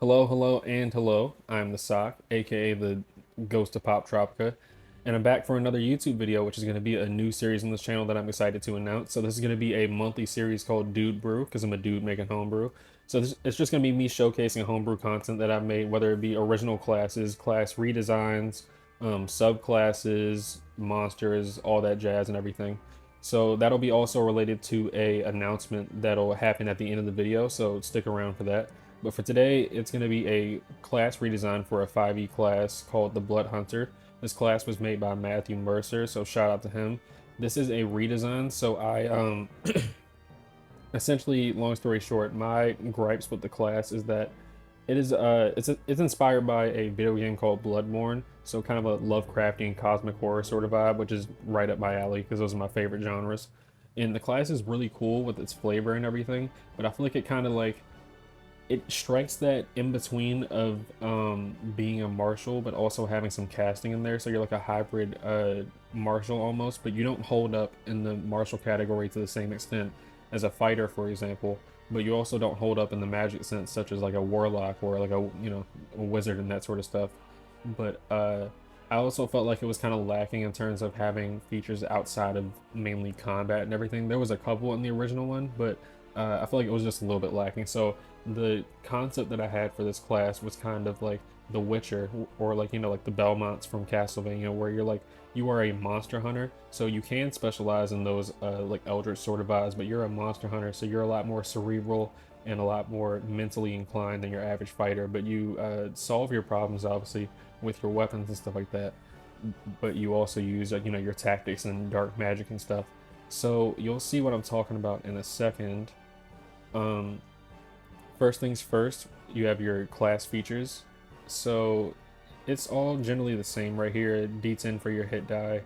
Hello, hello, and hello. I'm the S.O.C.K, aka the Ghost of Pop Tropica, and I'm back for another YouTube video, which is going to be a new series on this channel that I'm excited to announce. So this is going to be a monthly series called Dude Brew, because I'm a dude making homebrew. So it's just going to be me showcasing homebrew content that I've made, whether it be original classes, class redesigns, subclasses, monsters, all that jazz and everything. So that'll be also related to a announcement that'll happen at the end of the video, so stick around for that. But for today, it's going to be a class redesign for a 5e class called the Blood Hunter. This class was made by Matthew Mercer, so shout out to him. This is a redesign, so I essentially, long story short, my gripes with the class is that it's inspired by a video game called Bloodborne, so kind of a Lovecraftian cosmic horror sort of vibe, which is right up my alley because those are my favorite genres. And the class is really cool with its flavor and everything, but I feel like it kind of like it strikes that in between of being a martial but also having some casting in there, so you're like a hybrid martial almost, but you don't hold up in the martial category to the same extent as a fighter, for example, but you also don't hold up in the magic sense, such as like a warlock or like a wizard and that sort of stuff. But I also felt like it was kind of lacking in terms of having features outside of mainly combat and everything. There was a couple in the original one, but I feel like it was just a little bit lacking. So the concept that I had for this class was kind of like The Witcher, or like like the Belmonts from Castlevania, where you're like you are a monster hunter, so you can specialize in those like Eldritch sort of vibes, but you're a monster hunter, so you're a lot more cerebral and a lot more mentally inclined than your average fighter. But you solve your problems obviously with your weapons and stuff like that, but you also use your tactics and dark magic and stuff. So you'll see what I'm talking about in a second. um First things first, you have your class features. So it's all generally the same right here. D10 for your hit die.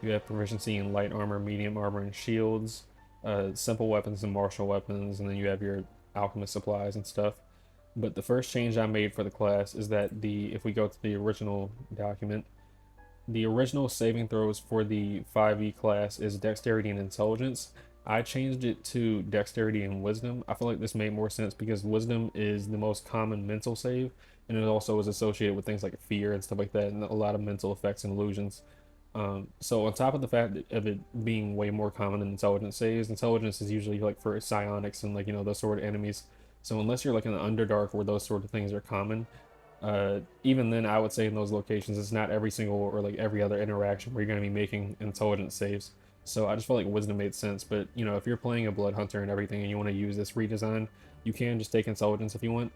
You have proficiency in light armor, medium armor, and shields, simple weapons and martial weapons, and then you have your alchemist supplies and stuff. But the first change I made for the class is that if we go to the original document, the original saving throws for the 5e class is dexterity and intelligence. I changed it to dexterity and wisdom. I feel like this made more sense because wisdom is the most common mental save, and it also is associated with things like fear and stuff like that, and a lot of mental effects and illusions. So on top of the fact of it being way more common than intelligence saves, intelligence is usually like for psionics and those sort of enemies. So unless you're like in the Underdark where those sort of things are common, even then I would say in those locations it's not every single or like every other interaction where you're going to be making intelligence saves. So I just felt like wisdom made sense. But if you're playing a blood hunter and everything and you want to use this redesign, you can just take intelligence if you want.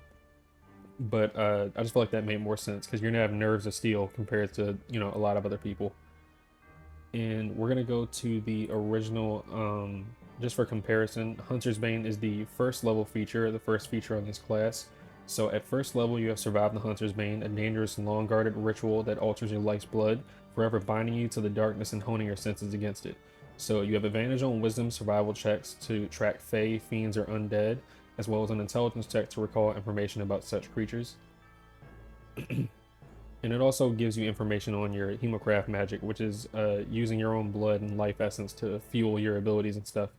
But I just feel like that made more sense because you're gonna have nerves of steel compared to a lot of other people. And we're gonna go to the original. Just for comparison, Hunter's Bane is the first level feature, the first feature on this class. So at first level, you have Survived the Hunter's Bane, a dangerous long-guarded ritual that alters your life's blood, forever binding you to the darkness and honing your senses against it. So you have advantage on wisdom survival checks to track fae, fiends, or undead, as well as an intelligence check to recall information about such creatures. And it also gives you information on your Hemocraft magic, which is using your own blood and life essence to fuel your abilities and stuff.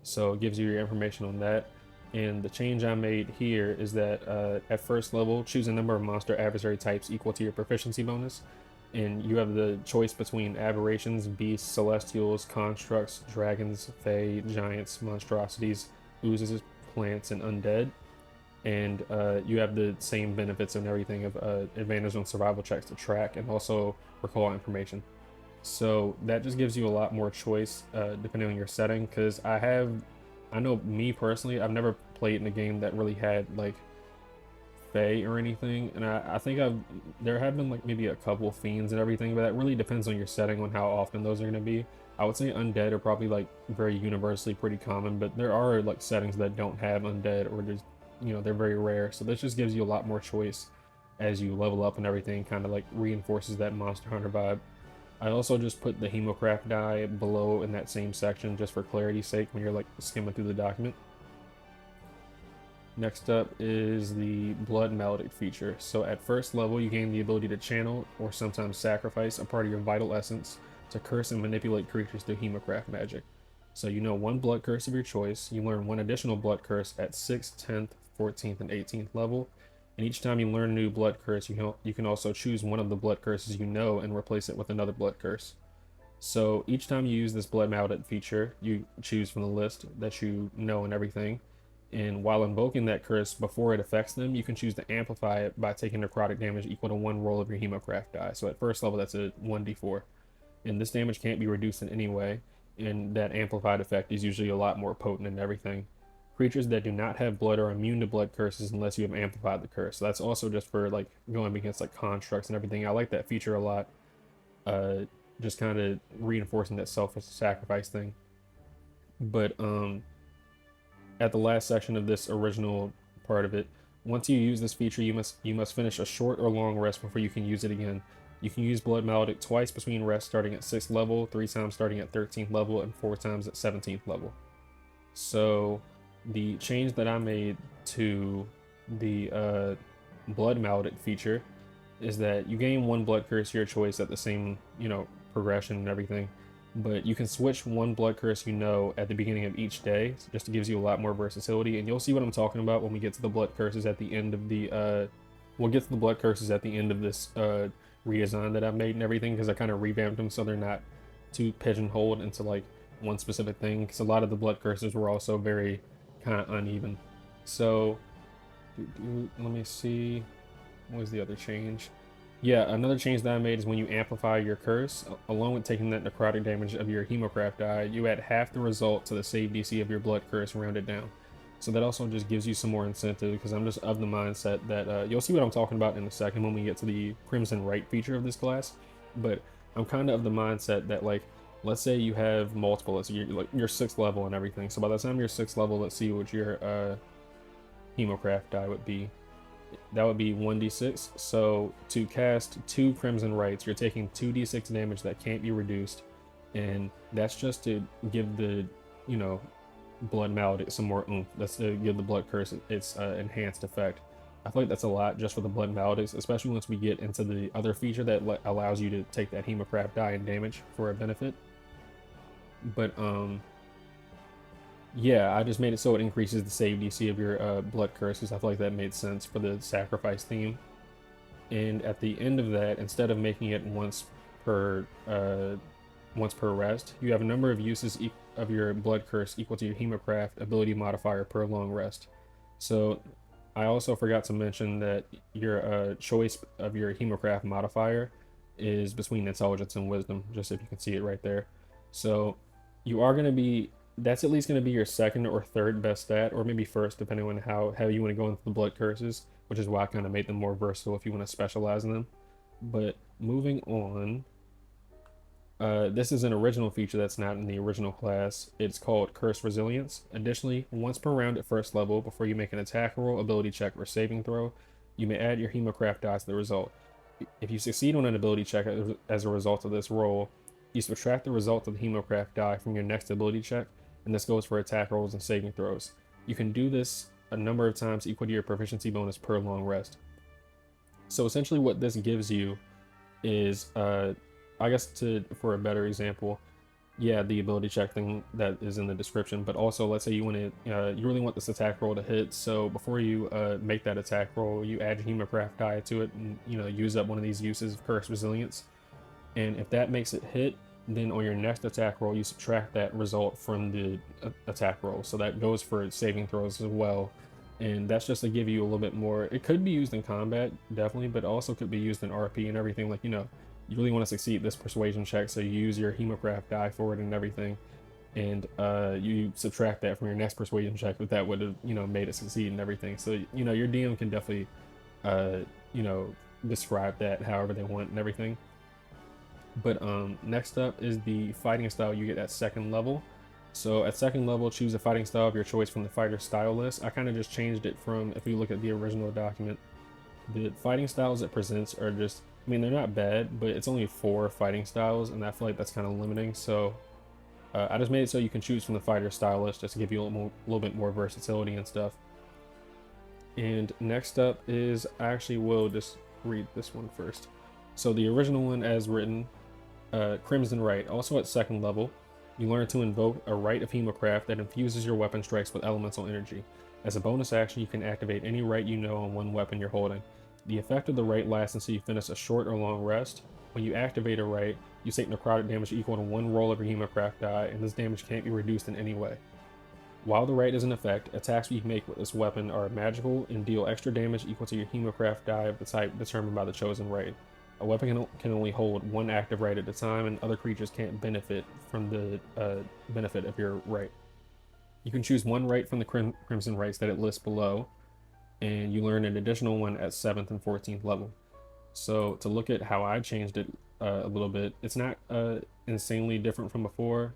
So it gives you your information on that. And the change I made here is that at first level, choose a number of monster adversary types equal to your proficiency bonus. And you have the choice between aberrations, beasts, celestials, constructs, dragons, fae, giants, monstrosities, oozes, plants, and undead. And you have the same benefits and everything of advantage on survival checks to track and also recall information. So that just gives you a lot more choice depending on your setting. Because I know me personally, I've never played in a game that really had like Fae or anything, and I think there have been like maybe a couple fiends and everything, but that really depends on your setting on how often those are going to be. I would say undead are probably like very universally pretty common, but there are like settings that don't have undead or just they're very rare. So this just gives you a lot more choice as you level up and everything, kind of like reinforces that Monster Hunter vibe. I also just put the Hemocraft die below in that same section just for clarity's sake when you're like skimming through the document. Next up is the Blood Maledict feature. So at first level, you gain the ability to channel or sometimes sacrifice a part of your vital essence to curse and manipulate creatures through Hemocraft magic. So you know one blood curse of your choice. You learn one additional blood curse at 6th, 10th, 14th, and 18th level. And each time you learn a new blood curse, you can also choose one of the blood curses you know and replace it with another blood curse. So each time you use this blood mallet feature, you choose from the list that you know and everything. And while invoking that curse before it affects them, you can choose to amplify it by taking necrotic damage equal to one roll of your Hemocraft die. So at first level, that's a 1d4. And this damage can't be reduced in any way, and that amplified effect is usually a lot more potent and everything. Creatures that do not have blood are immune to blood curses unless you have amplified the curse. So that's also just for like going against like constructs and everything. I like that feature a lot. Uh, just kind of reinforcing that self-sacrifice thing. But at the last section of this original part of it, once you use this feature, you must finish a short or long rest before you can use it again. You can use Blood Maledict twice between rests starting at 6th level, 3 times starting at 13th level, and 4 times at 17th level. So the change that I made to the Blood Maledict feature is that you gain one blood curse your choice at the same, progression and everything. But you can switch one blood curse at the beginning of each day, just to gives you a lot more versatility. And you'll see what I'm talking about when we get to the blood curses at the end of the we'll get to the blood curses at the end of this redesign that I've made and everything, because I kind of revamped them so they're not too pigeonholed into like one specific thing, because a lot of the blood curses were also very kind of uneven. So let me see, what was the other change? Yeah, another change that I made is when you amplify your curse, along with taking that necrotic damage of your Hemocraft die, you add half the result to the save DC of your blood curse rounded down. So that also just gives you some more incentive, because I'm just of the mindset that you'll see what I'm talking about in a second when we get to the Crimson Right feature of this class. But I'm kind of the mindset that, like, let's say you have multiple, let's say you're 6th level and everything. So by the time you're 6th level, let's see what your Hemocraft die would be. That would be 1d6. So to cast 2 Crimson Rights, you're taking 2d6 damage that can't be reduced, and that's just to give the, Blood Maledict some more oomph. That's to give the Blood Curse its enhanced effect. I feel like that's a lot just for the Blood Maledicts, especially once we get into the other feature that allows you to take that Hemocraft die and damage for a benefit. But yeah, I just made it so it increases the save DC of your blood curse, because I feel like that made sense for the sacrifice theme. And at the end of that, instead of making it per once per rest, you have a number of uses of your blood curse equal to your Hemocraft ability modifier per long rest. So I also forgot to mention that your choice of your Hemocraft modifier is between intelligence and wisdom, just if you can see it right there. So you are going to be, that's at least going to be your second or third best stat, or maybe first, depending on how you want to go into the blood curses, which is why I kind of made them more versatile if you want to specialize in them. But moving on, this is an original feature that's not in the original class. It's called Curse Resilience. Additionally, once per round at first level, before you make an attack roll, ability check, or saving throw, you may add your Hemocraft die to the result. If you succeed on an ability check as a result of this roll, you subtract the result of the Hemocraft die from your next ability check, and this goes for attack rolls and saving throws. You can do this a number of times equal to your proficiency bonus per long rest. So essentially what this gives you is, I guess for a better example, yeah, the ability check thing that is in the description, but also let's say you want to, you really want this attack roll to hit, so before you make that attack roll, you add your Hemocraft die to it and, use up one of these uses of Curse Resilience. And if that makes it hit, then on your next attack roll, you subtract that result from the attack roll. So that goes for saving throws as well. And that's just to give you a little bit more. It could be used in combat, definitely, but also could be used in RP and everything. Like, you really want to succeed this persuasion check, so you use your Hemocraft die for it and everything. And you subtract that from your next persuasion check, but that would have, made it succeed and everything. So, your DM can definitely, describe that however they want and everything. But next up is the fighting style you get at 2nd level. So at 2nd level, choose a fighting style of your choice from the fighter style list. I kind of just changed it from, if you look at the original document, the fighting styles it presents are just, they're not bad, but it's only 4 fighting styles, and I feel like that's kind of limiting. So I just made it so you can choose from the fighter style list, just to give you a little bit more versatility and stuff. And next up is, I actually will just read this one first. So the original one as written, Crimson Right. Also at 2nd level, you learn to invoke a Rite of Hemocraft that infuses your weapon strikes with elemental energy. As a bonus action, you can activate any right you know on one weapon you're holding. The effect of the right lasts until you finish a short or long rest. When you activate a right, you take necrotic damage equal to one roll of your Hemocraft die, and this damage can't be reduced in any way. While the right is in effect, attacks you make with this weapon are magical and deal extra damage equal to your Hemocraft die of the type determined by the chosen right. A weapon can only hold one active right at a time, and other creatures can't benefit from the benefit of your right. You can choose one right from the Crimson Rights that it lists below, and you learn an additional one at 7th and 14th level. So to look at how I changed it a little bit, it's not insanely different from before.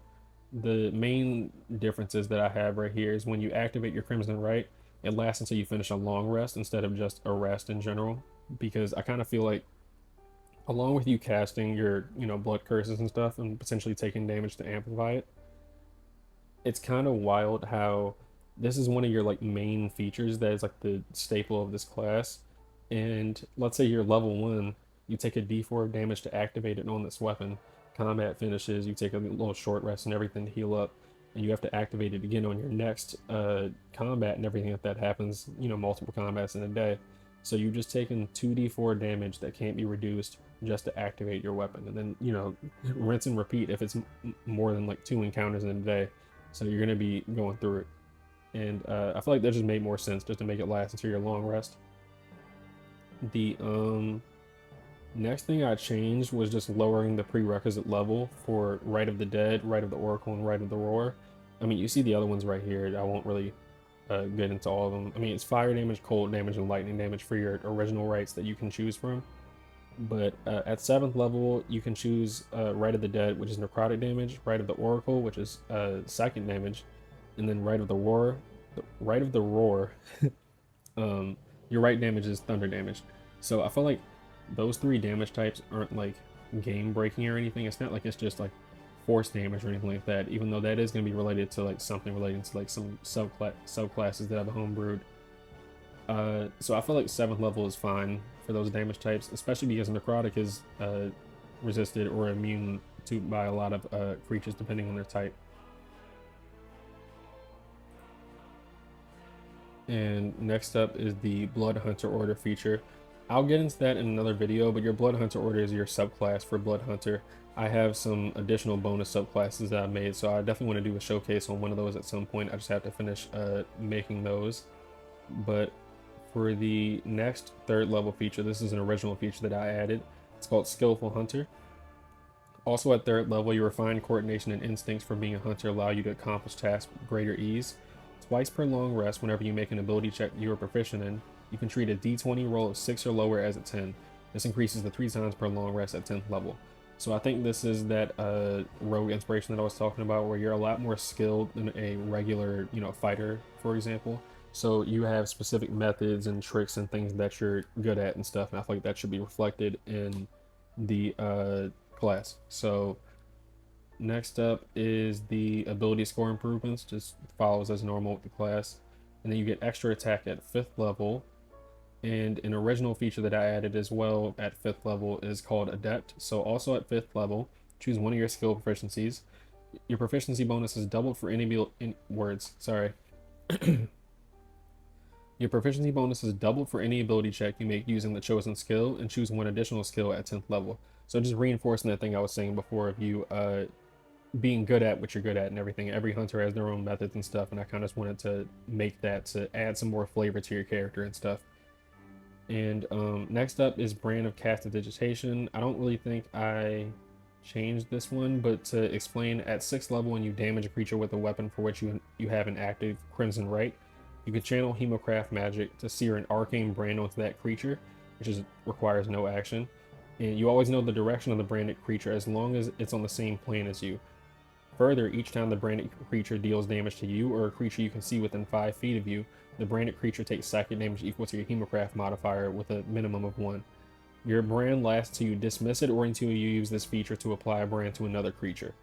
The main differences that I have right here is when you activate your Crimson Right, it lasts until you finish a long rest instead of just a rest in general. Because I kind of feel like, along with you casting your, blood curses and stuff and potentially taking damage to amplify it, it's kind of wild how this is one of your like main features that is like the staple of this class. And let's say you're level 1, you take a d4 of damage to activate it on this weapon. Combat finishes, you take a little short rest and everything to heal up, and you have to activate it again on your next combat and everything if that happens, multiple combats in a day. So you've just taken 2d4 damage that can't be reduced just to activate your weapon. And then, rinse and repeat if it's more than like 2 encounters in a day. So you're going to be going through it. And I feel like that just made more sense just to make it last until your long rest. The next thing I changed was just lowering the prerequisite level for Rite of the Dead, Rite of the Oracle, and Rite of the Roar. I mean, you see the other ones right here. I won't really get into all of them. I mean, it's fire damage, cold damage, and lightning damage for your original rights that you can choose from. But at 7th level, you can choose Rite of the Dead, which is necrotic damage, Rite of the Oracle, which is psychic damage, and then Rite of the Roar. Rite of the Roar, your right damage is thunder damage. So I feel like those 3 damage types aren't like game breaking or anything. It's not like it's just like force damage or anything like that, even though that is going to be related to like something related to like some subclasses that I've homebrewed. So I feel like 7th level is fine for those damage types, especially because necrotic is resisted or immune to by a lot of creatures depending on their type. And next up is the Blood Hunter Order feature. I'll get into that in another video, but your Blood Hunter Order is your subclass for Blood Hunter. I have some additional bonus subclasses that I made, so I definitely want to do a showcase on one of those at some point. I just have to finish making those. But for the next 3rd level feature, this is an original feature that I added. It's called Skillful Hunter. Also at 3rd level, your refined coordination and instincts for being a hunter allow you to accomplish tasks with greater ease. Twice per long rest, whenever you make an ability check you are proficient in, you can treat a d20 roll of 6 or lower as a 10. This increases to 3 times per long rest at 10th level. So I think this is that rogue inspiration that I was talking about, where you're a lot more skilled than a regular, fighter, for example. So you have specific methods and tricks and things that you're good at and stuff, and I feel like that should be reflected in the class. So next up is the ability score improvements, just follows as normal with the class. And then you get extra attack at 5th level. And an original feature that I added as well at 5th level is called Adept. So also at 5th level, choose one of your skill proficiencies. Your proficiency bonus is doubled for any Your proficiency bonus is doubled for any ability check you make using the chosen skill, and choose one additional skill at 10th level. So just reinforcing that thing I was saying before of you being good at what you're good at and everything. Every hunter has their own methods and stuff, and I kind of just wanted to make that to add some more flavor to your character and stuff. And next up is Brand of Prestidigitation. I don't really think I changed this one, but to explain, at 6th level, when you damage a creature with a weapon for which you have an active Crimson Right, you can channel Hemocraft magic to sear an arcane brand onto that creature, which requires no action. And you always know the direction of the branded creature as long as it's on the same plane as you. Further, each time the branded creature deals damage to you or a creature you can see within 5 feet of you, the branded creature takes psychic damage equal to your Hemocraft modifier with a minimum of 1. Your brand lasts till you dismiss it or until you use this feature to apply a brand to another creature.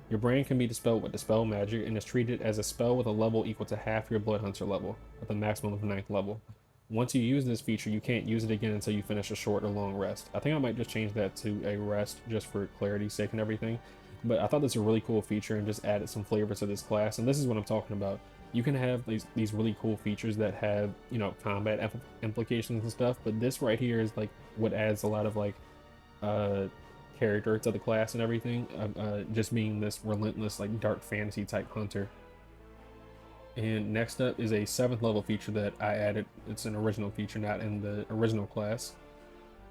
Your brand can be dispelled with Dispel Magic and is treated as a spell with a level equal to half your Blood Hunter level, with a maximum of 9th level. Once you use this feature, you can't use it again until you finish a short or long rest. I think I might just change that to a rest just for clarity's sake and everything. But I thought this was a really cool feature and just added some flavor to this class. And this is what I'm talking about. You can have these really cool features that have, you know, combat implications and stuff, but this right here is like what adds a lot of like uh character to the class and everything, just being this relentless like dark fantasy type hunter. And next up is a 7th level feature that I added. It's an original feature, not in the original class,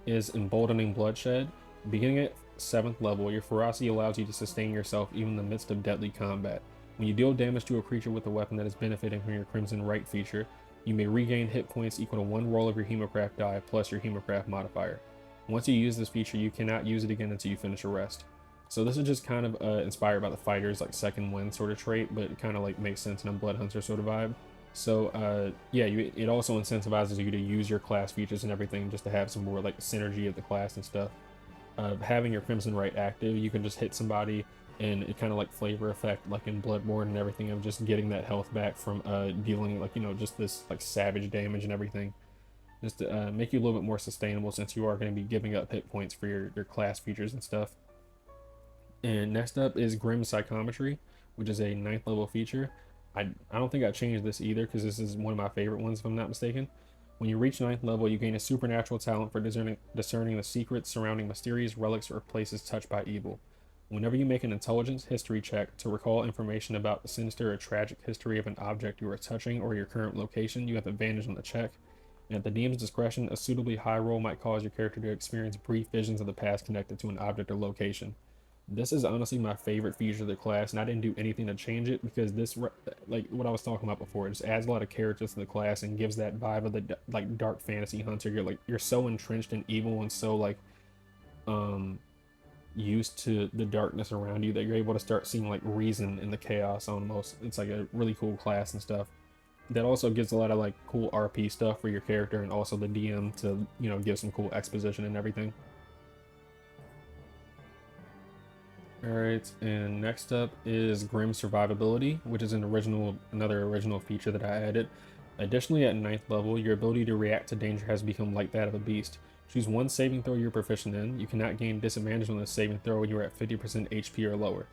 is Emboldening Bloodshed. Beginning at 7th level, your ferocity allows you to sustain yourself even in the midst of deadly combat. When you deal damage to a creature with a weapon that is benefiting from your Crimson Right feature, you may regain hit points equal to 1 roll of your Hemocraft die plus your Hemocraft modifier. Once you use this feature, you cannot use it again until you finish a rest. So this is just kind of inspired by the fighter's like second wind sort of trait, but it kind of like makes sense in a Blood Hunter sort of vibe. So yeah, it also incentivizes you to use your class features and everything just to have some more like synergy of the class and stuff. Having your Crimson Right active, you can just hit somebody and it kind of like flavor effect like in Bloodborne and everything of just getting that health back from dealing like, you know, just this like savage damage and everything. Just to make you a little bit more sustainable since you are going to be giving up hit points for your class features and stuff. And next up is Grim Psychometry, which is a 9th level feature. I don't think I changed this either because this is one of my favorite ones if I'm not mistaken. When you reach 9th level, you gain a supernatural talent for discerning the secrets surrounding mysterious relics or places touched by evil. Whenever you make an intelligence history check to recall information about the sinister or tragic history of an object you are touching or your current location, you have advantage on the check. And at the DM's discretion, a suitably high roll might cause your character to experience brief visions of the past connected to an object or location. This is honestly my favorite feature of the class, and I didn't do anything to change it because this, like what I was talking about before, it just adds a lot of characters to the class and gives that vibe of the like dark fantasy hunter. You're so entrenched in evil and so like um used to the darkness around you that you're able to start seeing like reason in the chaos almost. It's like a really cool class and stuff. That also gives a lot of like cool RP stuff for your character and also the DM to, you know, give some cool exposition and everything. Alright, and next up is Grim Survivability, which is another original feature that I added. Additionally, at 9th level, your ability to react to danger has become like that of a beast. Choose one saving throw you're proficient in. You cannot gain disadvantage on this saving throw when you're at 50% HP or lower.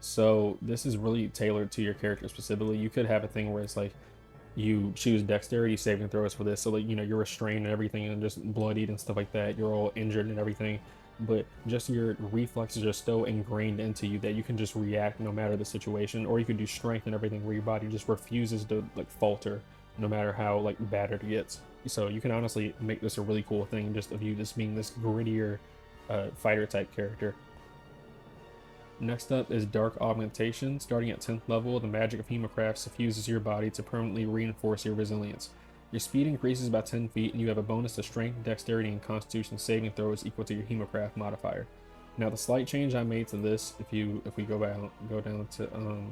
So this is really tailored to your character specifically. You could have a thing where it's like you choose dexterity saving throws for this, so like, you know, you're restrained and everything and just bloodied and stuff like that, you're all injured and everything, but just your reflexes are so ingrained into you that you can just react no matter the situation. Or you could do strength and everything where your body just refuses to like falter no matter how like battered it gets. So you can honestly make this a really cool thing just of you just being this grittier fighter type character. Next up is Dark Augmentation. Starting at 10th level, the magic of Hemocraft suffuses your body to permanently reinforce your resilience. Your speed increases by 10 feet, and you have a bonus to Strength, Dexterity, and Constitution saving throws equal to your Hemocraft modifier. Now, the slight change I made to this, if we go down to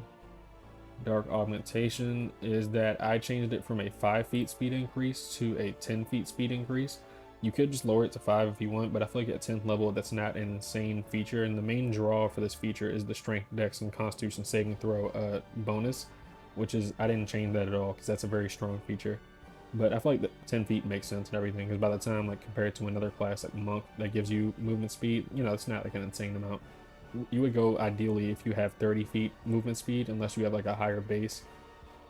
Dark Augmentation, is that I changed it from a 5 feet speed increase to a 10 feet speed increase. You could just lower it to 5 if you want, but I feel like at 10th level, that's not an insane feature. And the main draw for this feature is the Strength, Dex, and Constitution saving throw bonus, which is, I didn't change that at all because that's a very strong feature. But I feel like the 10 feet makes sense and everything because by the time, like, compared to another class like Monk that gives you movement speed, you know, it's not like an insane amount. You would go ideally if you have 30 feet movement speed, unless you have like a higher base.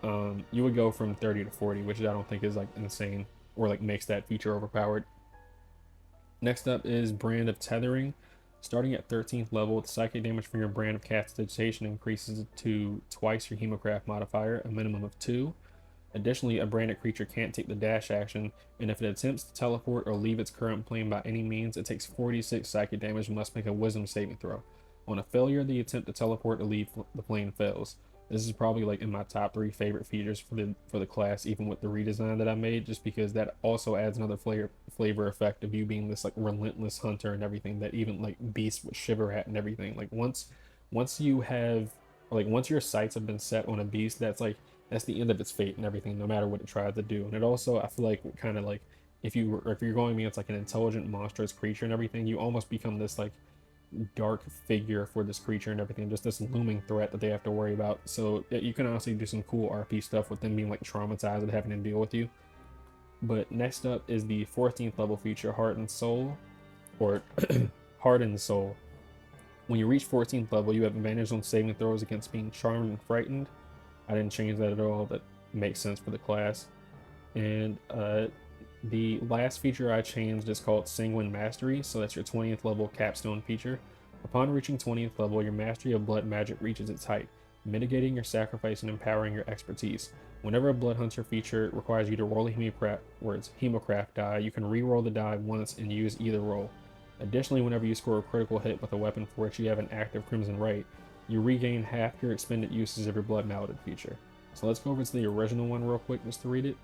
You would go from 30 to 40, which I don't think is like insane or like makes that feature overpowered. Next up is Brand of Tethering. Starting at 13th level, the psychic damage from your Brand of Castitation increases to twice your Hemocraft modifier, a minimum of 2. Additionally, a branded creature can't take the dash action, and if it attempts to teleport or leave its current plane by any means, it takes 46 psychic damage and must make a wisdom saving throw. On a failure, the attempt to teleport or leave the plane fails. This is probably like in my top 3 favorite features for the class, even with the redesign that I made, just because that also adds another flavor effect of you being this like relentless hunter and everything that even like beasts would shiver at and everything. Like once you have, like once your sights have been set on a beast, that's the end of its fate and everything, no matter what it tries to do. And it also, I feel like, kind of like if you're going against like an intelligent monstrous creature and everything, you almost become this like dark figure for this creature and everything, just this looming threat that they have to worry about. So you can honestly do some cool RP stuff with them being like traumatized and having to deal with you. But next up is the 14th level feature, Heart and Soul, or Heart and Soul. When you reach 14th level, you have advantage on saving throws against being charmed and frightened. I didn't change that at all. That makes sense for the class. And the last feature I changed is called Sanguine Mastery, so that's your 20th level capstone feature. Upon reaching 20th level, your mastery of blood magic reaches its height, mitigating your sacrifice and empowering your expertise. Whenever a Blood Hunter feature requires you to roll a Hemocraft die, you can re-roll the die once and use either roll. Additionally, whenever you score a critical hit with a weapon for which you have an active Crimson Right, you regain half your expended uses of your Blood Mallet feature. So let's go over to the original one real quick just to read it.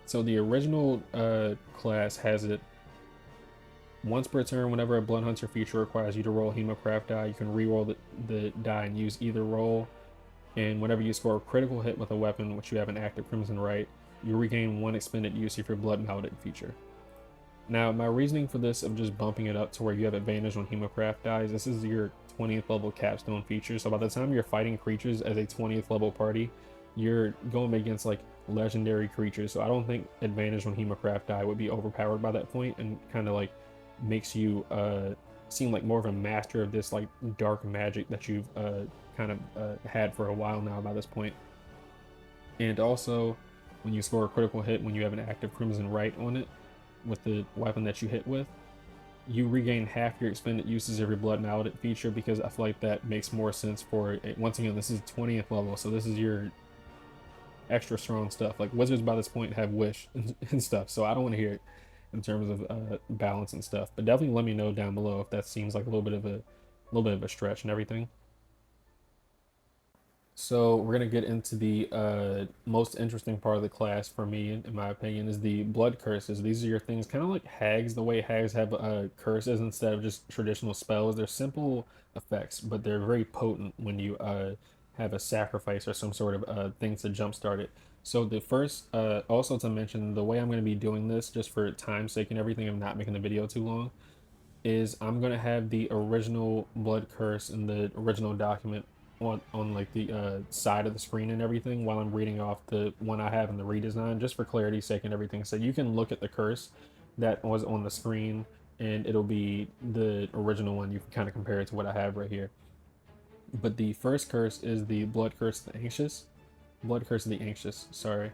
So the original class has it once per turn. Whenever a Blood Hunter feature requires you to roll a Hemocraft die, you can re-roll the die and use either roll. And whenever you score a critical hit with a weapon which you have an active Crimson Right, you regain one expended use of your Blood Mallet feature. Now, my reasoning for this of just bumping it up to where you have advantage on Hemocraft dies, this is your 20th level capstone feature. So by the time you're fighting creatures as a 20th level party, you're going against like legendary creatures. So I don't think advantage on Hemocraft die would be overpowered by that point, and kind of like makes you seem like more of a master of this like dark magic that you've kind of had for a while now by this point. And also, when you score a critical hit when you have an active Crimson Right on it with the weapon that you hit with, you regain half your expended uses of your Blood Mallet feature, because I feel like that makes more sense for it. Once again, this is 20th level, so this is your extra strong stuff. Like wizards by this point have wish and stuff, so I don't want to hear it in terms of balance and stuff. But definitely let me know down below if that seems like a little bit of a stretch and everything. So we're gonna get into the most interesting part of the class for me, in my opinion, is the blood curses. These are your things, kind of like hags. The way hags have curses instead of just traditional spells. They're simple effects, but they're very potent when you have a sacrifice or some sort of thing to jumpstart it. So the first, also to mention, the way I'm going to be doing this, just for time's sake and everything, I'm not making the video too long, is I'm gonna have the original blood curse and the original document on like the side of the screen and everything, while I'm reading off the one I have in the redesign, just for clarity's sake and everything. So you can look at the curse that was on the screen, and it'll be the original one. You can kind of compare it to what I have right here. But the first curse is the blood curse of the anxious. Blood curse of the anxious. Sorry.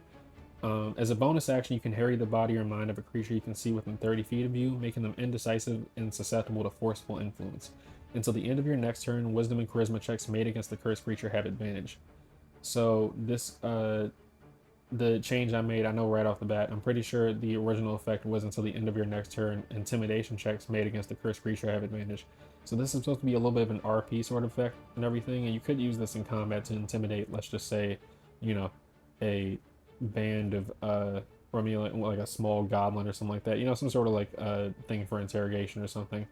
As a bonus action, you can harry the body or mind of a creature you can see within 30 feet of you, making them indecisive and susceptible to forceful influence. Until the end of your next turn, wisdom and charisma checks made against the cursed creature have advantage. So this, the change I made, I know right off the bat, I'm pretty sure the original effect was until the end of your next turn, intimidation checks made against the cursed creature have advantage. So this is supposed to be a little bit of an RP sort of effect and everything, and you could use this in combat to intimidate, let's just say, you know, a band of or maybe like a small goblin or something like that, some sort of like thing for interrogation or something.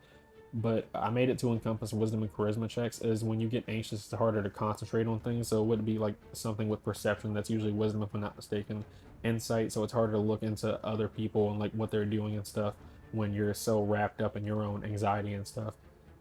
But I made it to encompass wisdom and charisma checks, as when you get anxious it's harder to concentrate on things, so it would be like something with perception. That's usually wisdom if I'm not mistaken. Insight, so it's harder to look into other people and like what they're doing and stuff when you're so wrapped up in your own anxiety and stuff.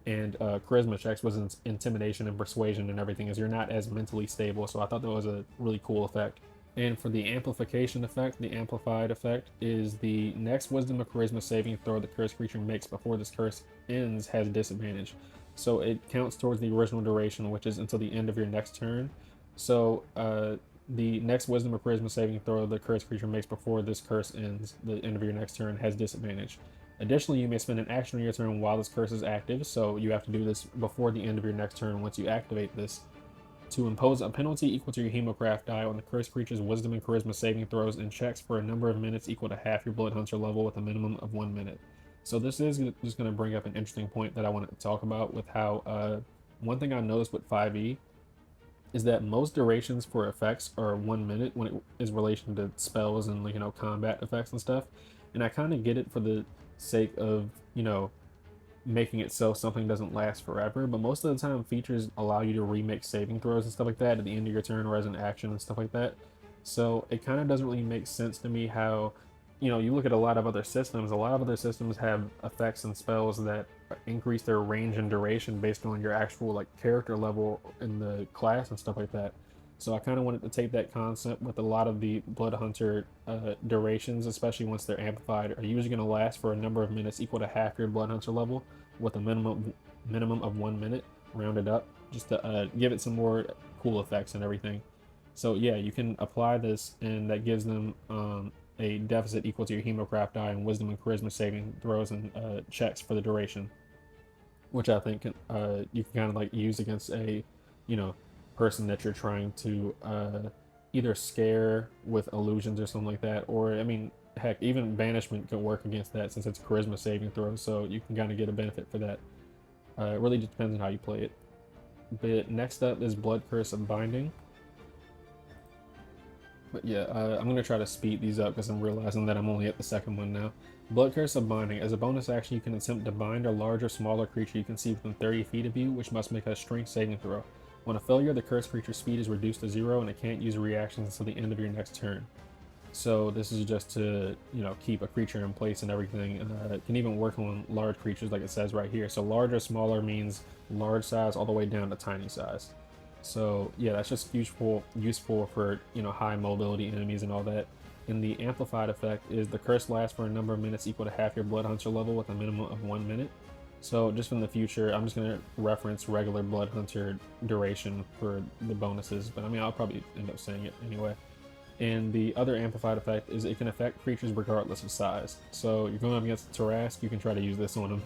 And charisma checks was intimidation and persuasion and everything, as you're not as mentally stable. So I thought that was a really cool effect. And for the amplification effect, the amplified effect is the next wisdom or charisma saving throw the cursed creature makes before this curse ends has disadvantage. So it counts towards the original duration, which is until the end of your next turn. So the next wisdom or charisma saving throw the cursed creature makes before this curse ends, the end of your next turn, has disadvantage. Additionally, you may spend an action on your turn while this curse is active, so you have to do this before the end of your next turn once you activate this, to impose a penalty equal to your Hemocraft die on the cursed creature's wisdom and charisma saving throws and checks for a number of minutes equal to half your Blood Hunter level with a minimum of 1 minute. So this is just going to bring up an interesting point that I wanted to talk about with how one thing I noticed with 5e is that most durations for effects are 1 minute when it is relation to spells and combat effects and stuff. And I kind of get it for the sake of making it so something doesn't last forever, but most of the time features allow you to remake saving throws and stuff like that at the end of your turn or as an action and stuff like that. So it kind of doesn't really make sense to me how, you look at a lot of other systems, have effects and spells that increase their range and duration based on your actual like character level in the class and stuff like that. So I kind of wanted to take that concept with a lot of the Blood Hunter durations, especially once they're amplified, are usually going to last for a number of minutes equal to half your Blood Hunter level, with a minimum of 1 minute rounded up, just to give it some more cool effects and everything. So yeah, you can apply this, and that gives them a deficit equal to your Hemocraft die and Wisdom and Charisma saving throws and checks for the duration, which I think you can kind of like use against a, you know, person that you're trying to either scare with illusions or something like that, or I mean, heck, even banishment can work against that since it's charisma saving throws, so you can kind of get a benefit for that. It really just depends on how you play it. But next up is Blood Curse of Binding. But yeah, I'm going to try to speed these up because I'm realizing that I'm only at the second one now. Blood Curse of Binding. As a bonus action, you can attempt to bind a larger, smaller creature you can see within 30 feet of you, which must make a strength saving throw. On a failure, the cursed creature's speed is reduced to 0 and it can't use reactions until the end of your next turn. So this is just to, you know, keep a creature in place and everything. It can even work on large creatures like it says right here. So large or smaller means large size all the way down to tiny size. So yeah, that's just useful for, you know, high mobility enemies and all that. And the amplified effect is the curse lasts for a number of minutes equal to half your Blood Hunter level with a minimum of 1 minute. So just from the future, I'm just going to reference regular Blood Hunter duration for the bonuses, but I mean, I'll probably end up saying it anyway. And the other amplified effect is it can affect creatures regardless of size. So you're going up against Tarrasque, you can try to use this on them.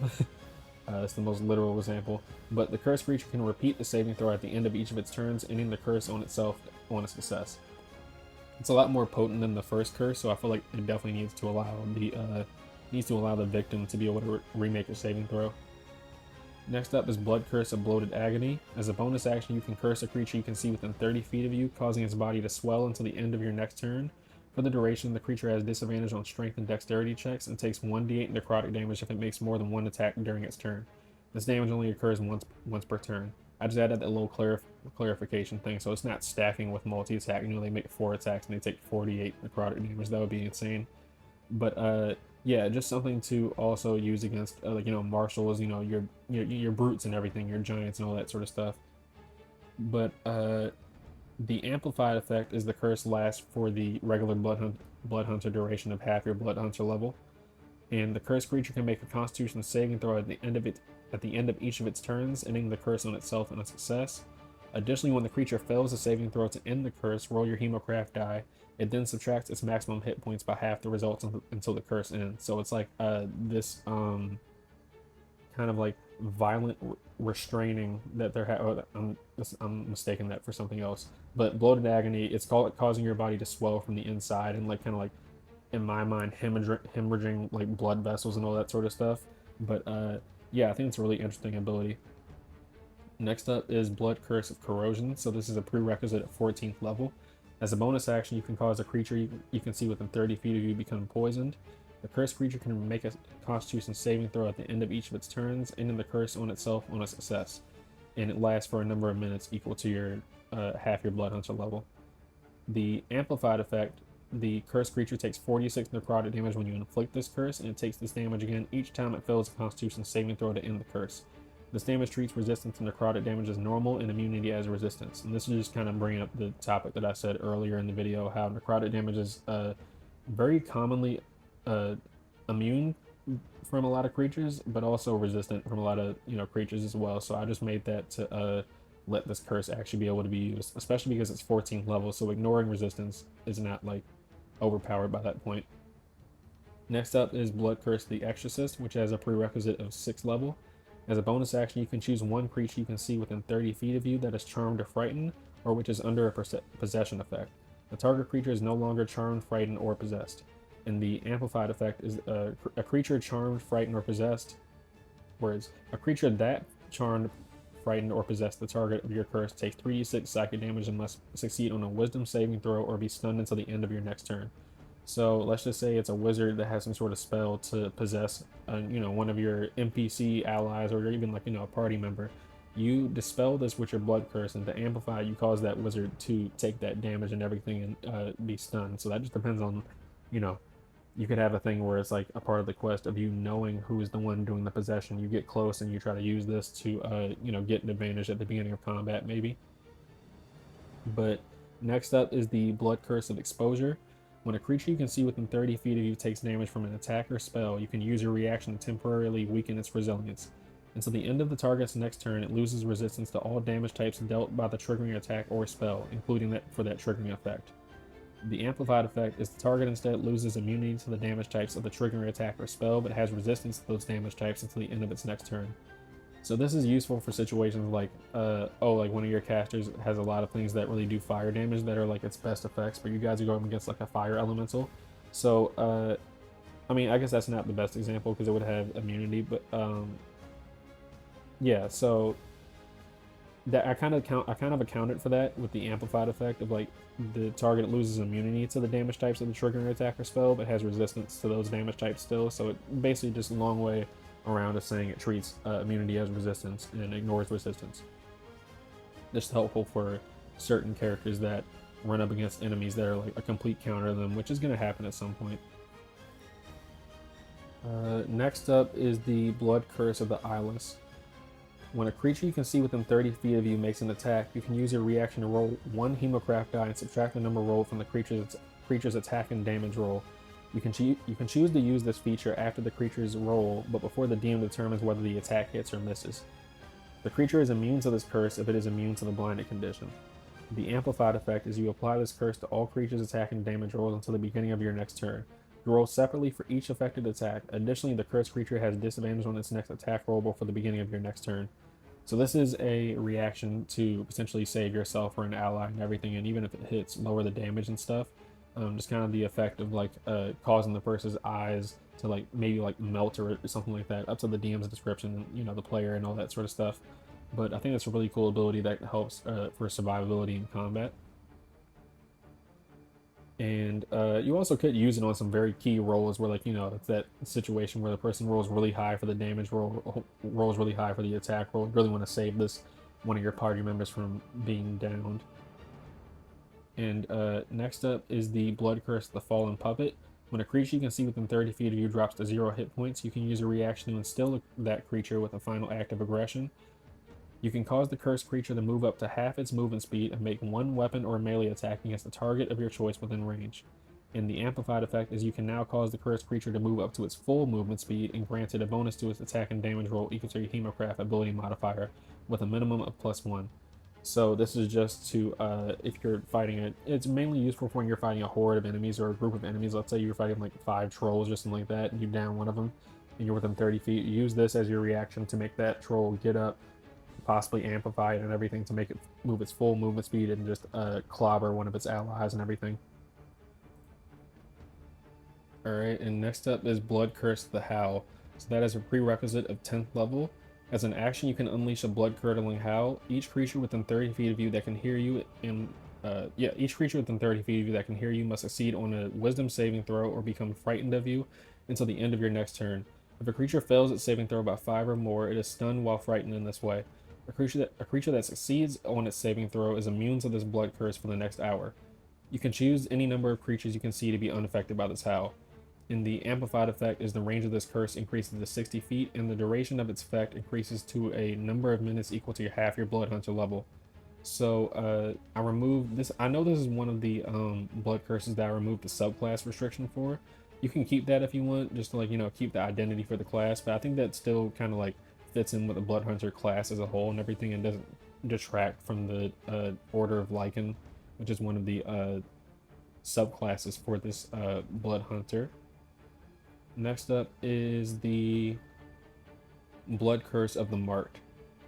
It's the most literal example. But the cursed creature can repeat the saving throw at the end of each of its turns, ending the curse on itself on a success. It's a lot more potent than the first curse, so I feel like it definitely needs to allow the victim to be able to remake a saving throw. Next up is Blood Curse of Bloated Agony. As a bonus action, you can curse a creature you can see within 30 feet of you, causing its body to swell until the end of your next turn. For the duration, the creature has disadvantage on strength and dexterity checks and takes 1d8 necrotic damage if it makes more than one attack during its turn. This damage only occurs once per turn. I just added that little clarification thing, so it's not stacking with multi-attack. You know, they make 4 attacks and they take 48 necrotic damage. That would be insane. But yeah, just something to also use against like, you know, marshals, you know, your brutes and everything, your giants and all that sort of stuff. But the amplified effect is the curse lasts for the regular Blood Hunter duration of half your Blood Hunter level, and the cursed creature can make a Constitution saving throw at the end of each of its turns, ending the curse on itself in a success. Additionally, when the creature fails a saving throw to end the curse, roll your Hemocraft die. It then subtracts its maximum hit points by half the results until the curse ends. So it's like this kind of like violent restraining that they're I'm mistaking that for something else. But Bloated Agony, it's called causing your body to swell from the inside and like kind of like, in my mind, hemorrhaging like blood vessels and all that sort of stuff. But yeah, I think it's a really interesting ability. Next up is Blood Curse of Corrosion. So this is a prerequisite at 14th level. As a bonus action, you can cause a creature you can see within 30 feet of you become poisoned. The cursed creature can make a Constitution saving throw at the end of each of its turns, ending the curse on itself on a success. And it lasts for a number of minutes equal to your half your Blood Hunter level. The amplified effect, the cursed creature takes 46 necrotic damage when you inflict this curse, and it takes this damage again each time it fails a Constitution saving throw to end the curse. This damage treats resistance to necrotic damage as normal and immunity as resistance. And this is just kind of bringing up the topic that I said earlier in the video, how necrotic damage is very commonly immune from a lot of creatures, but also resistant from a lot of, you know, creatures as well. So I just made that to let this curse actually be able to be used, especially because it's 14th level, so ignoring resistance is not like overpowered by that point. Next up is Blood Curse the Exorcist, which has a prerequisite of 6th level. As a bonus action, you can choose one creature you can see within 30 feet of you that is charmed or frightened, or which is under a possession effect. The target creature is no longer charmed, frightened, or possessed. And the amplified effect is a creature charmed, frightened, or possessed, whereas a creature that charmed, frightened, or possessed the target of your curse takes 3d6 psychic damage and must succeed on a wisdom saving throw or be stunned until the end of your next turn. So let's just say it's a wizard that has some sort of spell to possess, you know, one of your NPC allies or even like, you know, a party member. You dispel this with your blood curse, and to amplify, you cause that wizard to take that damage and everything and be stunned. So that just depends on, you know, you could have a thing where it's like a part of the quest of you knowing who is the one doing the possession. You get close and you try to use this to, you know, get an advantage at the beginning of combat, maybe. But next up is the Blood Curse of Exposure. When a creature you can see within 30 feet of you takes damage from an attack or spell, you can use your reaction to temporarily weaken its resilience. Until the end of the target's next turn, it loses resistance to all damage types dealt by the triggering attack or spell, including that for that triggering effect. The amplified effect is the target instead loses immunity to the damage types of the triggering attack or spell, but has resistance to those damage types until the end of its next turn. So this is useful for situations like, like one of your casters has a lot of things that really do fire damage that are like its best effects, but you guys are going against like a fire elemental. So, I mean, I guess that's not the best example because it would have immunity, but yeah. So that I kind of accounted for that with the amplified effect of like the target loses immunity to the damage types of the triggering attack or spell, but has resistance to those damage types still. So it basically just a long way around of saying it treats immunity as resistance and ignores resistance. This is helpful for certain characters that run up against enemies that are like a complete counter to them, which is going to happen at some point. Next up is the Blood Curse of the Eyeless. When a creature you can see within 30 feet of you makes an attack, you can use your reaction to roll one Hemocraft die and subtract the number rolled from the creature's attack and damage roll. You can choose to use this feature after the creature's roll, but before the DM determines whether the attack hits or misses. The creature is immune to this curse if it is immune to the blinded condition. The amplified effect is you apply this curse to all creatures' attack and damage rolls until the beginning of your next turn. You roll separately for each affected attack. Additionally, the cursed creature has disadvantage on its next attack roll before the beginning of your next turn. So this is a reaction to potentially save yourself or an ally and everything, and even if it hits, lower the damage and stuff. Just kind of the effect of like causing the person's eyes to like maybe like melt or something like that. Up to the DM's description, you know, the player and all that sort of stuff. But I think that's a really cool ability that helps for survivability in combat. And you also could use it on some very key rolls where, like, you know, it's that situation where the person rolls really high for the damage roll, rolls really high for the attack roll. You really want to save this one of your party members from being downed. And next up is the Blood Curse of the Fallen Puppet. When a creature you can see within 30 feet of you drops to 0 hit points, you can use a reaction to instill that creature with a final act of aggression. You can cause the cursed creature to move up to half its movement speed and make one weapon or melee attack against a target of your choice within range. And the amplified effect is you can now cause the cursed creature to move up to its full movement speed and grant it a bonus to its attack and damage roll equal to your Hemocraft ability modifier with a minimum of +1. So this is just to, if you're fighting it, it's mainly useful for when you're fighting a horde of enemies or a group of enemies. Let's say you're fighting like 5 trolls or something like that, and you down one of them, and you're within 30 feet. Use this as your reaction to make that troll get up, possibly amplify it and everything to make it move its full movement speed and just clobber one of its allies and everything. Alright, and next up is Blood Curse of the Howl. So that is a prerequisite of 10th level. As an action, you can unleash a blood-curdling howl. Each creature within 30 feet of you that can hear you each creature within 30 feet of you that can hear you must succeed on a wisdom saving throw or become frightened of you until the end of your next turn. If a creature fails its saving throw by 5 or more, it is stunned while frightened in this way. A creature that succeeds on its saving throw is immune to this blood curse for the next hour. You can choose any number of creatures you can see to be unaffected by this howl. And the amplified effect is the range of this curse increases to 60 feet, and the duration of its effect increases to a number of minutes equal to half your Blood Hunter level. So I removed this. I know this is one of the blood curses that I removed the subclass restriction for. You can keep that if you want, just to, like, you know, keep the identity for the class. But I think that still kind of like fits in with the Blood Hunter class as a whole and everything, and doesn't detract from the Order of Lycan, which is one of the subclasses for this Blood Hunter. Next up is the Blood Curse of the Marked.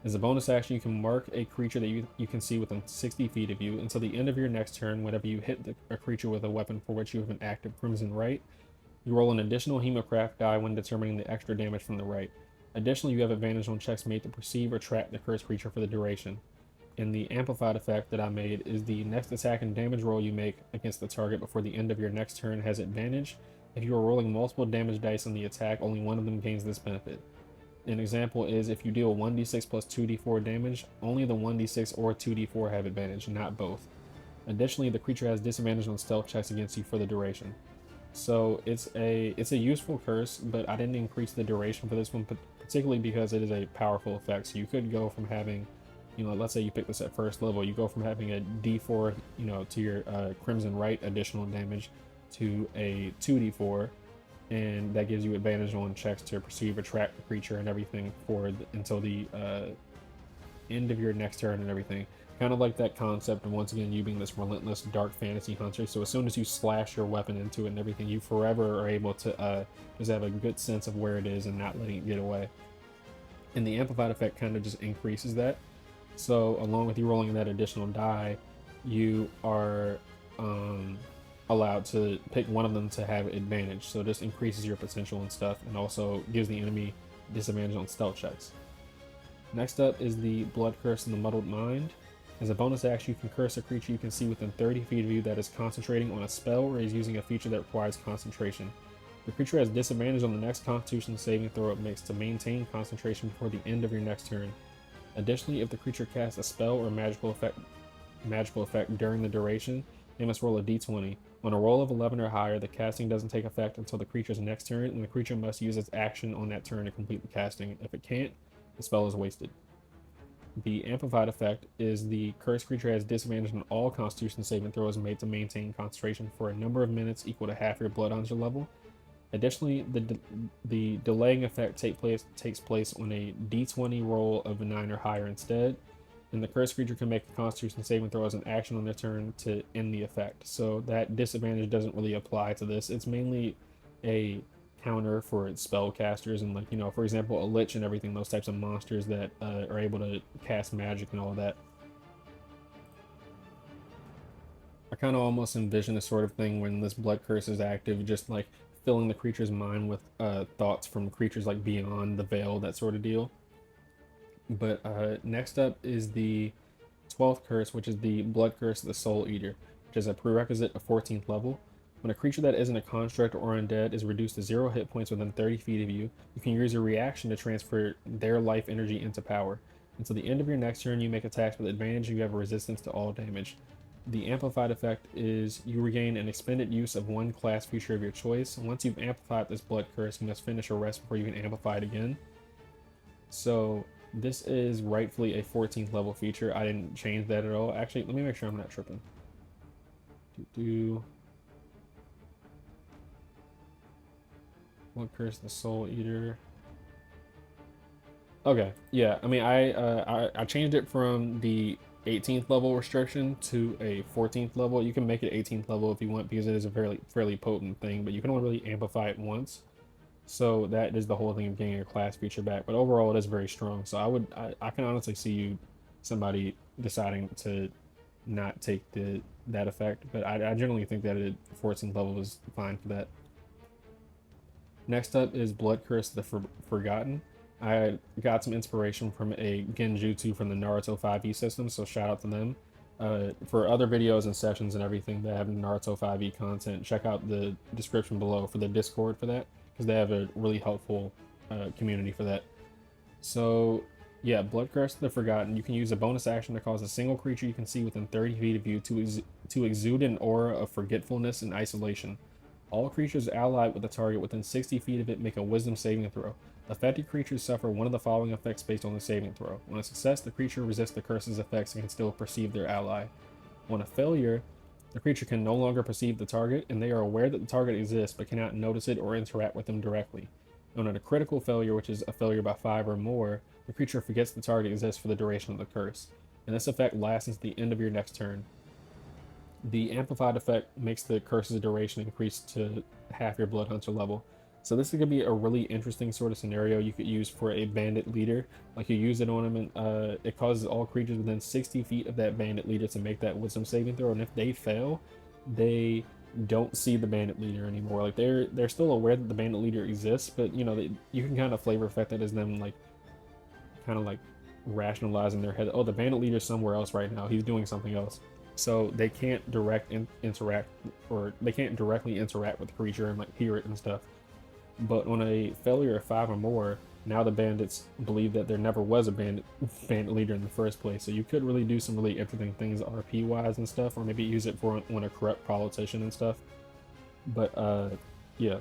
As a bonus action, you can mark a creature that you can see within 60 feet of you until the end of your next turn. Whenever you hit a creature with a weapon for which you have an active Crimson Right, you roll an additional Hemocraft die when determining the extra damage from the right. Additionally, you have advantage on checks made to perceive or track the cursed creature for the duration. And the amplified effect that I made is the next attack and damage roll you make against the target before the end of your next turn has advantage. If you are rolling multiple damage dice on the attack, only one of them gains this benefit. An example is if you deal 1d6 plus 2d4 damage, only the 1d6 or 2d4 have advantage, not both. Additionally, the creature has disadvantage on stealth checks against you for the duration. So it's a useful curse, but I didn't increase the duration for this one, particularly because it is a powerful effect. So you could go from having, you know, let's say you pick this at first level, you go from having a d4, you know, to your Crimson Right additional damage to a 2d4, and that gives you advantage on checks to perceive, attract the creature, and everything until the end of your next turn and everything. Kind of like that concept of, once again, you being this relentless dark fantasy hunter. So as soon as you slash your weapon into it and everything, you forever are able to just have a good sense of where it is and not letting it get away. And the amplified effect kind of just increases that. So along with you rolling that additional die, you are allowed to pick one of them to have advantage. So this increases your potential and stuff, and also gives the enemy disadvantage on stealth checks. Next up is the Blood Curse and the Muddled Mind. As a bonus action, you can curse a creature you can see within 30 feet of you that is concentrating on a spell or is using a feature that requires concentration. The creature has disadvantage on the next Constitution saving throw it makes to maintain concentration before the end of your next turn. Additionally, if the creature casts a spell or magical effect during the duration, they must roll a d20. On a roll of 11 or higher, the casting doesn't take effect until the creature's next turn, and the creature must use its action on that turn to complete the casting. If it can't, the spell is wasted. The amplified effect is the cursed creature has disadvantage on all Constitution saving throws made to maintain concentration for a number of minutes equal to half your blood hunter level. Additionally, the delaying effect takes place on a d20 roll of a 9 or higher instead, and the cursed creature can make a Constitution saving throw as an action on their turn to end the effect. So that disadvantage doesn't really apply to this. It's mainly a counter for spellcasters and, like, for example, a lich and everything, those types of monsters that are able to cast magic and all of that. I kind of almost envision a sort of thing when this blood curse is active, just like filling the creature's mind with thoughts from creatures like beyond the veil, that sort of deal. But next up is the 12th curse, which is the Blood Curse of the Soul Eater, which is a prerequisite of 14th level. When a creature that isn't a construct or undead is reduced to 0 hit points within 30 feet of you, you can use a reaction to transfer their life energy into power. Until the end of your next turn, you make attacks with advantage and you have a resistance to all damage. The amplified effect is you regain an expended use of one class feature of your choice. Once you've amplified this blood curse, you must finish a rest before you can amplify it again. So this is rightfully a 14th level feature. I didn't change that at all. Actually, let me make sure I'm not tripping. Blood Curse the Soul Eater. Okay, yeah. I mean, I changed it from the 18th level restriction to a 14th level. You can make it 18th level if you want, because it is a fairly potent thing, but you can only really amplify it once. So that is the whole thing of getting a class feature back. But overall, it is very strong. So I can honestly see somebody deciding to not take that effect. But I generally think that 14th level is fine for that. Next up is Blood Curse the Forgotten. I got some inspiration from a genjutsu from the Naruto 5e system, so shout out to them. For other videos and sessions and everything that have Naruto 5e content, check out the description below for the Discord for that, because they have a really helpful community for that. So yeah, Blood Curse the Forgotten. You can use a bonus action to cause a single creature you can see within 30 feet of you to exude an aura of forgetfulness and isolation. All creatures allied with the target within 60 feet of it make a wisdom saving throw. Affected creatures suffer one of the following effects based on the saving throw. On a success, the creature resists the curse's effects and can still perceive their ally. On a failure, the creature can no longer perceive the target, and they are aware that the target exists but cannot notice it or interact with them directly. And on a critical failure, which is a failure by 5 or more, the creature forgets the target exists for the duration of the curse, and this effect lasts until the end of your next turn. The amplified effect makes the curse's duration increase to half your blood hunter level. So this is going to be a really interesting sort of scenario you could use for a bandit leader. Like, you use it on him, and it causes all creatures within 60 feet of that bandit leader to make that wisdom saving throw, and if they fail, they don't see the bandit leader anymore. Like, they're still aware that the bandit leader exists, but you can kind of flavor effect that as them, like, kind of like rationalizing their head, oh, the bandit leader's somewhere else right now, he's doing something else. So they can't interact, or they can't directly interact with the creature and like hear it and stuff. But on a failure of 5 or more, now the bandits believe that there never was a bandit leader in the first place. So you could really do some really interesting things RP wise and stuff, or maybe use it for on a corrupt politician and stuff. But yeah.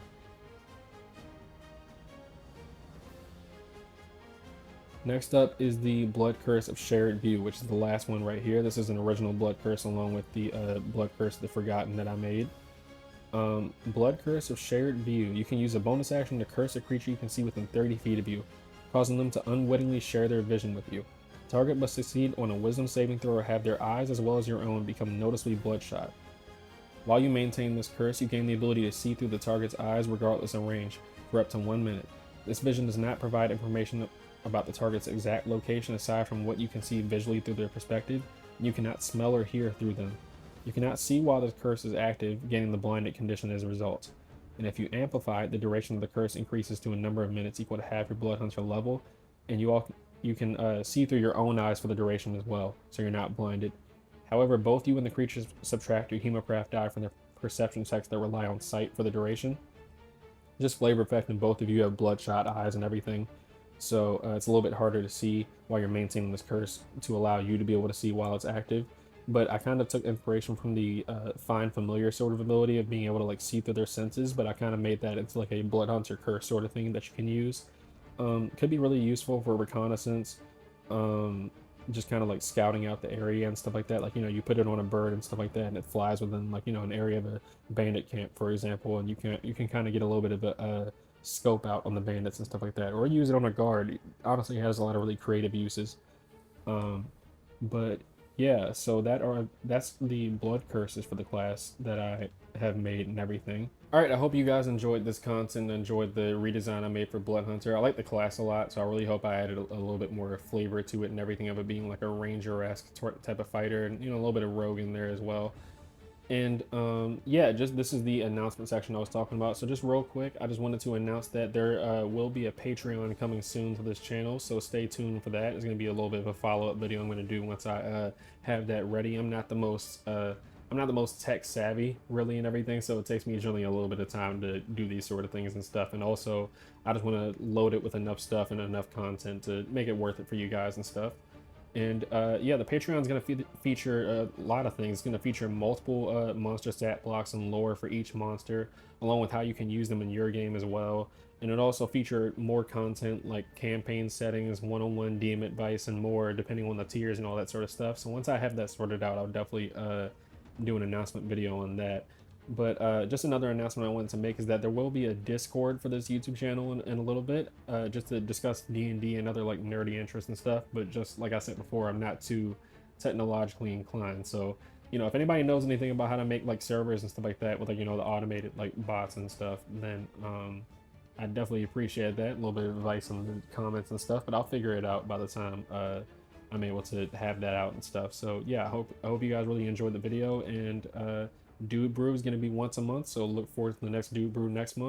Next up is the Blood Curse of Shared View, which is the last one right here. This is an original Blood Curse along with the Blood Curse of the Forgotten that I made. Blood Curse of Shared View. You can use a bonus action to curse a creature you can see within 30 feet of you, causing them to unwittingly share their vision with you. Target must succeed on a wisdom saving throw or have their eyes as well as your own become noticeably bloodshot. While you maintain this curse, you gain the ability to see through the target's eyes regardless of range for up to 1 minute. This vision does not provide information about the target's exact location aside from what you can see visually through their perspective, and you cannot smell or hear through them. You cannot see while the curse is active, gaining the blinded condition as a result. And if you amplify it, the duration of the curse increases to a number of minutes equal to half your Blood Hunter level, and you can see through your own eyes for the duration as well, so you're not blinded. However, both you and the creatures subtract your Hemocraft die from their perception checks that rely on sight for the duration. Just flavor effect, and both of you have bloodshot eyes and everything, so it's a little bit harder to see while you're maintaining this curse to allow you to be able to see while it's active. But I kind of took inspiration from the Find Familiar sort of ability of being able to like see through their senses, but I kind of made that into like a Blood Hunter curse sort of thing that you can use. Could be really useful for reconnaissance, just kind of like scouting out the area and stuff like that. Like, you know, you put it on a bird and stuff like that, and it flies within like, you know, an area of a bandit camp, for example, and you can kind of get a little bit of a scope out on the bandits and stuff like that, or use it on a guard. Honestly, it has a lot of really creative uses. But yeah, so that's the blood curses for the class that I have made and everything. All right, I hope you guys enjoyed this content, enjoyed the redesign I made for Blood Hunter. I like the class a lot, so I really hope I added a little bit more flavor to it and everything of it being like a ranger-esque type of fighter, and you know, a little bit of rogue in there as well. And yeah, just this is the announcement section I was talking about. So just real quick, I just wanted to announce that there will be a Patreon coming soon to this channel, so stay tuned for that. It's going to be a little bit of a follow-up video I'm going to do once I have that ready. I'm not the most tech savvy really and everything, so it takes me generally a little bit of time to do these sort of things and stuff. And also, I just want to load it with enough stuff and enough content to make it worth it for you guys and stuff. And yeah, the Patreon is going to feature a lot of things. It's going to feature multiple monster stat blocks and lore for each monster, along with how you can use them in your game as well. And it also feature more content like campaign settings, one-on-one DM advice, and more, depending on the tiers and all that sort of stuff. So once I have that sorted out, I'll definitely do an announcement video on that. But just another announcement I wanted to make is that there will be a Discord for this YouTube channel in a little bit, just to discuss D&D and other like nerdy interests and stuff. But just like I said before, I'm not too technologically inclined. So, you know, if anybody knows anything about how to make like servers and stuff like that with like, you know, the automated like bots and stuff, then I definitely appreciate that. A little bit of advice in the comments and stuff, but I'll figure it out by the time I'm able to have that out and stuff. So yeah, I hope you guys really enjoyed the video, and Dude Brew is going to be once a month, so look forward to the next Dude Brew next month.